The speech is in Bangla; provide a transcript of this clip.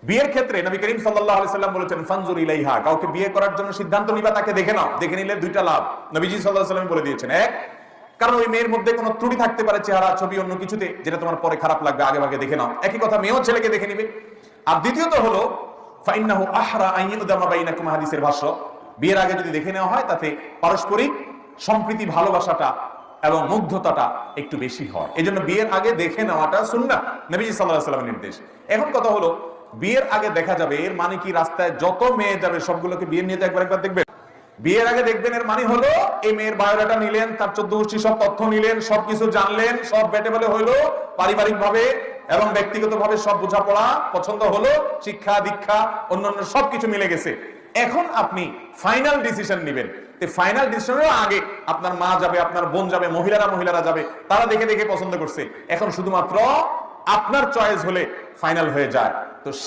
বিয়ের ক্ষেত্রে নবী করিম সাল্লাল্লাহু আলাইহি সাল্লাম বলেছেন ফানজুর ইলাইহা, কাউকে বিয়ে করার জন্য সিদ্ধান্ত নিবা তাকে দেখে নাও, দেখে নিলে দুইটা লাভ নবীজি সাল্লাল্লাহু আলাইহি সাল্লাম বলে দিয়েছেন। এক, কারণ ওই মেয়ের মধ্যে কোনো ত্রুটি থাকতে পারে, চেহারা, ছবি, অন্য কিছুতে, যেটা তোমার পরে খারাপ লাগবে, আগে ভাগে দেখে নাও। একই কথা মেয়েও ছেলেকে দেখে নিবে। আর দ্বিতীয়ত হলো ফাইন্নাহু আহরা আন ইউদামা বাইনাকুম, হাদিসের ভাষ্য, বিয়ের আগে যদি দেখে নেওয়া হয় তাতে পারস্পরিক সম্প্রীতি, ভালোবাসাটা এবং মুগ্ধতাটা একটু বেশি হয়। এজন্য বিয়ের আগে দেখে নেওয়াটা সুন্নাহ, নবী সাল্লাল্লাহু আলাইহি সাল্লামের নির্দেশ। এখন কথা হলো, বিয়ের আগে দেখা যাবে এর মানে কি রাস্তায় যত মেয়ে যাবে সবগুলোকে বিয়ে নিয়ে একবার দেখবেন? বিয়ের আগে দেখবেন এর মানে হলো এই মেয়ের বায়োডাটা নিলেন, তার 14 গোষ্ঠী সব তথ্য নিলেন, সবকিছু জানলেন, সব বেটে বেলে হইলো, পারিবারিক ভাবে এবং ব্যক্তিগত ভাবে সব বোঝাপড়া, পছন্দ হলো, শিক্ষা দীক্ষা অন্যান্য সবকিছু মিলে গেছে। এখন আপনি ফাইনাল ডিসিশন নেবেন। ফাইনাল ডিসিশনের আগে আপনার মা যাবে, আপনার বোন যাবে, মহিলারা যাবে, তারা দেখে দেখে পছন্দ করছে। এখন শুধুমাত্র আপনার চয়েস হলে ফাইনাল হয়ে যায়।